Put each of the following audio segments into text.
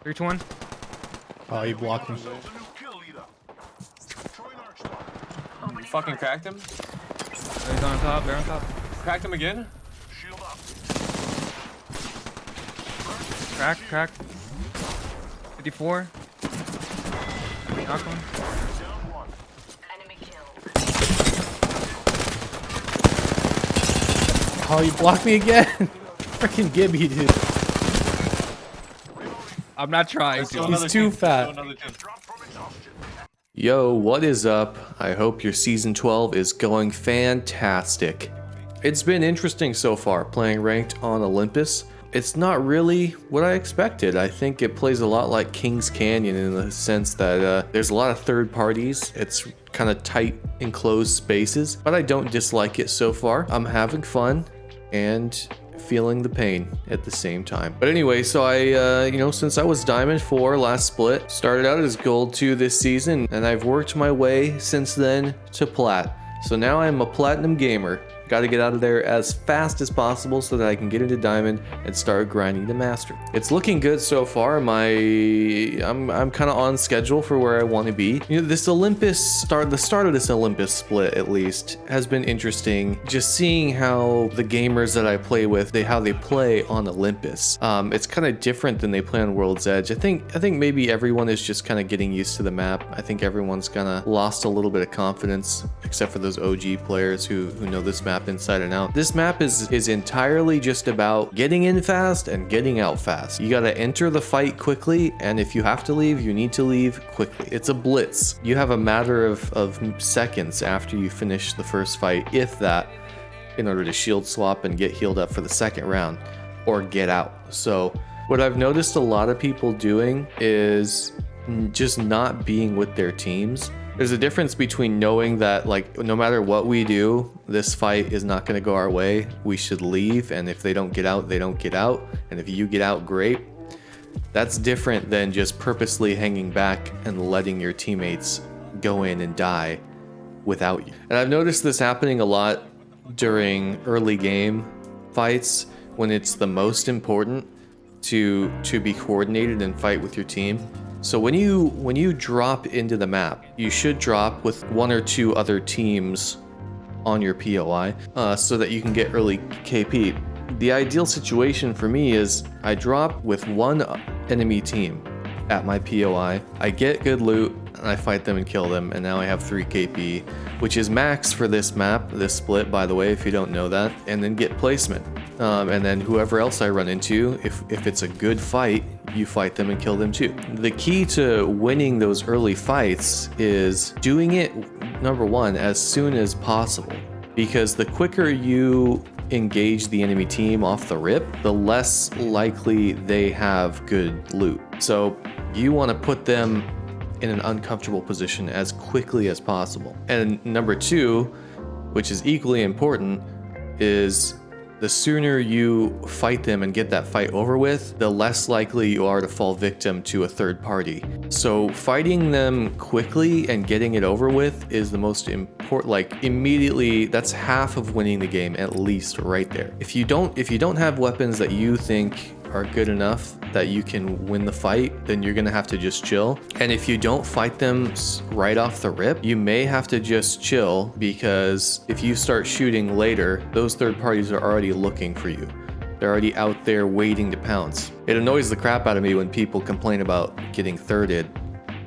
3 to 1. Oh, you blocked me. You fucking cracked him? Oh, he's on top. They're on top. Cracked him again? Crack. 54. Knock one. Oh, you blocked me again. Freaking Gibby, dude. I'm not trying to. He's too fat. Yo, what is up? I hope your season 12 is going fantastic. It's been interesting so far playing ranked on Olympus. It's not really what I expected. I think it plays a lot like King's Canyon in the sense that there's a lot of third parties. It's kind of tight, enclosed spaces, but I don't dislike it so far. I'm having fun and feeling the pain at the same time. But anyway, so I, since I was Diamond 4 last split, started out as Gold 2 this season, and I've worked my way since then to Plat. So now I'm a Platinum gamer. Got to get out of there as fast as possible so that I can get into Diamond and start grinding to Master. It's looking good so far. I'm kind of on schedule for where I want to be. You know, the start of this Olympus split at least has been interesting. Just seeing how the gamers that I play with, how they play on Olympus. It's kind of different than they play on World's Edge. I think maybe everyone is just kind of getting used to the map. I think everyone's kind of lost a little bit of confidence, except for those OG players who know this map inside and out. This map is entirely just about getting in fast and getting out fast. You got to enter the fight quickly, and if you have to leave, you need to leave quickly. It's a blitz. You have a matter of seconds after you finish the first fight, if that, in order to shield swap and get healed up for the second round or get out. So what I've noticed a lot of people doing is just not being with their teams. There's a difference between knowing that, like, no matter what we do, this fight is not going to go our way. We should leave, and if they don't get out, they don't get out. And if you get out, great. That's different than just purposely hanging back and letting your teammates go in and die without you. And I've noticed this happening a lot during early game fights when it's the most important to be coordinated and fight with your team. So when you drop into the map, you should drop with 1 or 2 other teams on your POI so that you can get early KP. The ideal situation for me is I drop with 1 enemy team at my POI, I get good loot, and I fight them and kill them, and now I have 3 KP, which is max for this map, this split, by the way, if you don't know that, and then get placement. And then whoever else I run into, if it's a good fight, you fight them and kill them too. The key to winning those early fights is doing it, number 1, as soon as possible. Because the quicker you engage the enemy team off the rip, the less likely they have good loot. So you want to put them in an uncomfortable position as quickly as possible. And number 2, which is equally important, is the sooner you fight them and get that fight over with, the less likely you are to fall victim to a third party. So fighting them quickly and getting it over with is the most important, like immediately, that's half of winning the game, at least right there. If you don't have weapons that you think are good enough that you can win the fight, then you're gonna have to just chill. And if you don't fight them right off the rip, you may have to just chill, because if you start shooting later, those third parties are already looking for you. They're already out there waiting to pounce. It annoys the crap out of me when people complain about getting thirded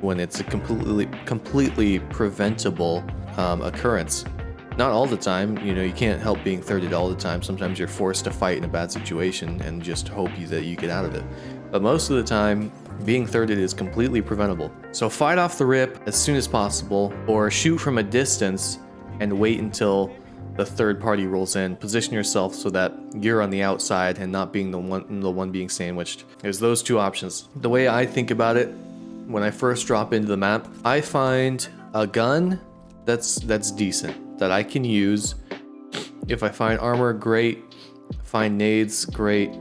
when it's a completely preventable occurrence. Not all the time, you can't help being thirded all the time. Sometimes you're forced to fight in a bad situation and just hope that you get out of it. But most of the time, being thirded is completely preventable. So fight off the rip as soon as possible, or shoot from a distance and wait until the third party rolls in. Position yourself so that you're on the outside and not being the one being sandwiched. There's those 2 options. The way I think about it, when I first drop into the map, I find a gun that's decent, that I can use. If I find armor, great. Find nades, great.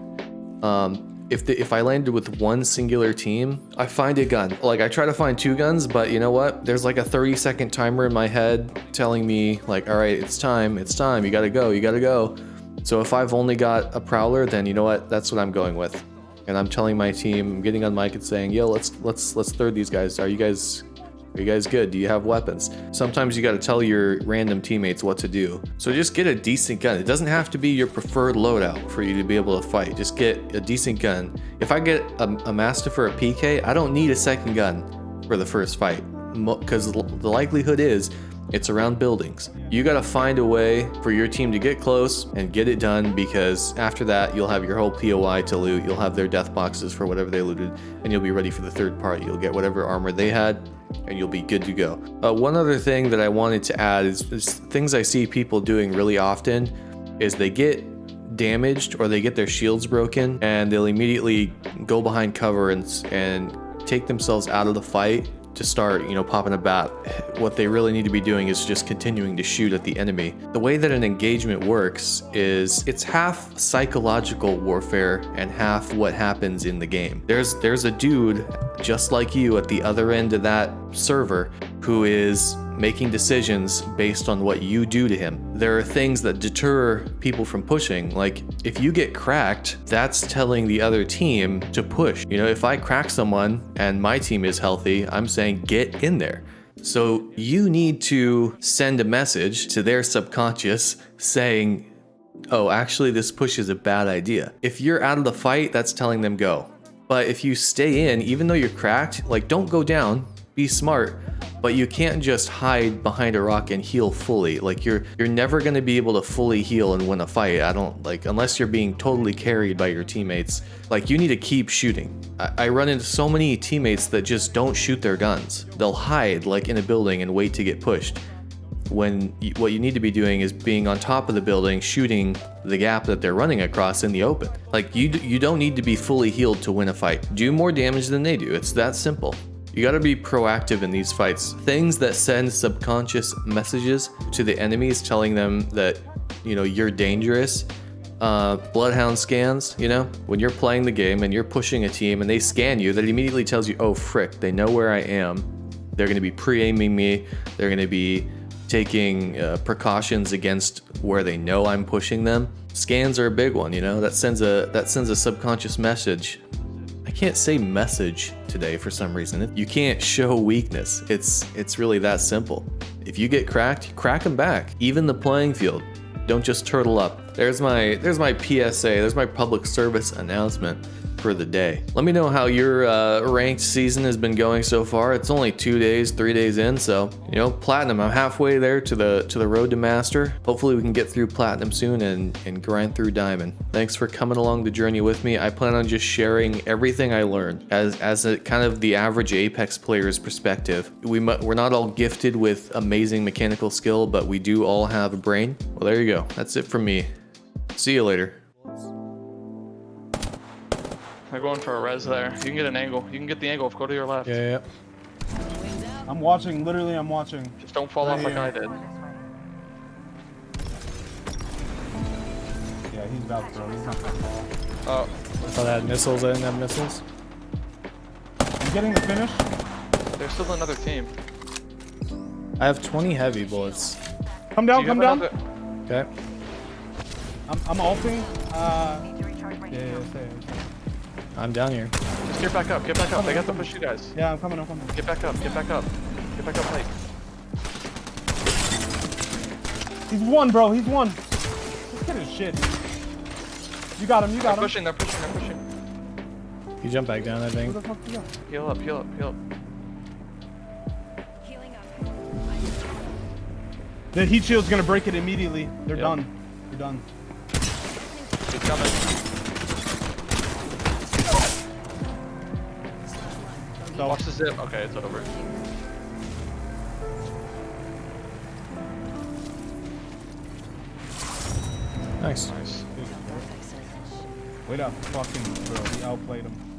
If I landed with 1 singular team, I find a gun. Like, I try to find 2 guns, but you know what? There's like a 30-second timer in my head telling me, like, all right, it's time, you gotta go. So if I've only got a prowler, then you know what? That's what I'm going with. and I'm telling my team, I'm getting on mic and saying, yo, let's third these guys. Are you guys good? Do you have weapons? Sometimes you got to tell your random teammates what to do. So just get a decent gun. It doesn't have to be your preferred loadout for you to be able to fight. Just get a decent gun. If I get a Mastiff or a PK, I don't need a second gun for the first fight, because the likelihood is it's around buildings. You got to find a way for your team to get close and get it done, because after that you'll have your whole POI to loot. You'll have their death boxes for whatever they looted, and you'll be ready for the third party. You'll get whatever armor they had, and you'll be good to go. One other thing that I wanted to add is things I see people doing really often is they get damaged or they get their shields broken, and they'll immediately go behind cover and take themselves out of the fight to start, popping a bat. What they really need to be doing is just continuing to shoot at the enemy. The way that an engagement works is it's half psychological warfare and half what happens in the game. There's a dude just like you at the other end of that server who is making decisions based on what you do to him. There are things that deter people from pushing. Like if you get cracked, that's telling the other team to push. If I crack someone and my team is healthy, I'm saying get in there. So you need to send a message to their subconscious saying, oh, actually this push is a bad idea. If you're out of the fight, that's telling them go. But if you stay in, even though you're cracked, like don't go down, be smart. But you can't just hide behind a rock and heal fully. Like you're never going to be able to fully heal and win a fight. Unless you're being totally carried by your teammates. Like you need to keep shooting. I run into so many teammates that just don't shoot their guns. They'll hide like in a building and wait to get pushed. When what you need to be doing is being on top of the building, shooting the gap that they're running across in the open. Like you don't need to be fully healed to win a fight. Do more damage than they do. It's that simple. You gotta be proactive in these fights. Things that send subconscious messages to the enemies telling them that, you're dangerous. Bloodhound scans, when you're playing the game and you're pushing a team and they scan you, that immediately tells you, oh frick, they know where I am. They're gonna be pre-aiming me. They're gonna be taking precautions against where they know I'm pushing them. Scans are a big one, that sends a subconscious message. I can't say message today for some reason. You can't show weakness. It's really that simple. If you get cracked, crack them back. Even the playing field. Don't just turtle up. There's my PSA. There's my public service announcement for the day. Let me know how your ranked season has been going so far. It's only 3 days in, so platinum. I'm halfway there to the road to master. Hopefully we can get through platinum soon and grind through diamond. Thanks for coming along the journey with me. I plan on just sharing everything I learned as a kind of the average Apex player's perspective. We're not all gifted with amazing mechanical skill, but we do all have a brain. Well, there you go. That's it from me. See you later. They're going for a res there. You can get an angle. You can get the angle. Go to your left. Yeah. I'm watching. Literally, I'm watching. Just don't fall off like I did. Yeah, he's about to throw. He's not gonna fall. Oh. I thought I had missiles. I didn't have missiles. I'm getting the finish. There's still another team. I have 20 heavy bullets. Come down. Come down. Okay. I'm ulting. Yeah, stay. I'm down here. Just get back up. Get back up. They got to push you guys. Yeah, I'm coming. Get back up. Get back up. Get back up late. He's one, bro. He's one. This kid is shit. You got him. They're pushing. They're pushing. You jump back down, I think. Where the fuck you go? Heal up. Healing up. The heat shield's gonna break it immediately. They're done. They're done. He's coming. So, Watch the zip. Okay, it's over. Nice. Nice. wait up, fucking bro. He outplayed him.